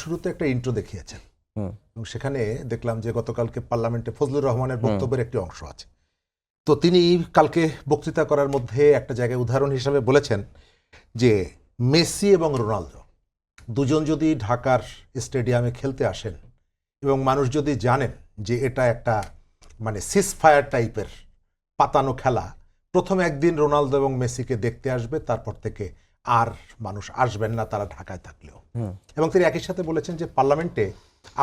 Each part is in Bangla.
শুরুতে একটা ইন্ট্রো দেখিয়েছেন এবং সেখানে দেখলাম যে গতকালকে পার্লামেন্টে ফজলুর রহমানের বক্তব্যের একটি অংশ আছে। তো তিনি কালকে বক্তৃতা করার মধ্যে একটা জায়গায় উদাহরণ হিসাবে বলেছেন যে মেসি এবং রোনালদো দুজন যদি ঢাকার স্টেডিয়ামে খেলতে আসেন এবং মানুষ যদি জানেন যে এটা একটা মানে সিজ ফায়ার টাইপের পাতানো খেলা, প্রথম একদিন রোনালদো এবং মেসিকে দেখতে আসবে, তারপর থেকে আর মানুষ আসবেন না তারা ঢাকায় থাকলেও। এবং তিনি একই সাথে বলেছেন যে পার্লামেন্টে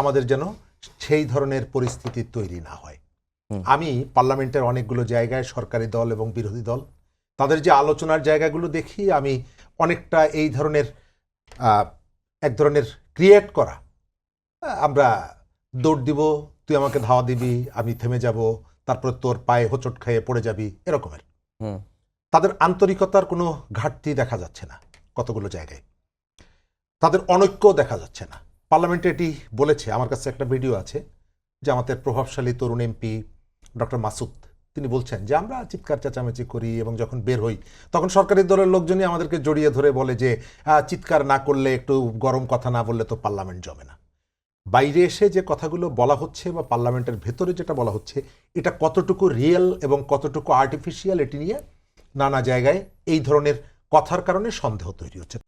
আমাদের যেন সেই ধরনের পরিস্থিতি তৈরি না হয়। আমি পার্লামেন্টের অনেকগুলো জায়গায় সরকারি দল এবং বিরোধী দল তাদের যে আলোচনার জায়গাগুলো দেখি, আমি অনেকটা এই ধরনের এক ধরনের ক্রিয়েট করা, আমরা দৌড় দিব, তুই আমাকে ধাওয়া দিবি, আমি থেমে যাব, তারপরে তোর পায়ে হোঁচট খাইয়ে পড়ে যাবি, এরকমের। তাদের আন্তরিকতার কোনো ঘাটতি দেখা যাচ্ছে না কতগুলো জায়গায়, তাদের অনৈক্য দেখা যাচ্ছে না। পার্লামেন্টে এটি বলেছে, আমার কাছে একটা ভিডিও আছে যে আমাদের প্রভাবশালী তরুণ এমপি ডক্টর মাসুদ, তিনি বলছেন যে আমরা চিৎকার চেঁচামেচি করি এবং যখন বের হই তখন সরকারি দলের লোকজনই আমাদেরকে জড়িয়ে ধরে বলে যে চিৎকার না করলে, একটু গরম কথা না বললে তো পার্লামেন্ট জমে না। বাইরে এসে যে কথাগুলো বলা হচ্ছে বা পার্লামেন্টের ভেতরে যেটা বলা হচ্ছে, এটা কতটুকু রিয়েল এবং কতটুকু আর্টিফিশিয়াল, এটি নিয়ে নানা জায়গায় এই ধরনের কথার কারণে সন্দেহ তৈরি হচ্ছে।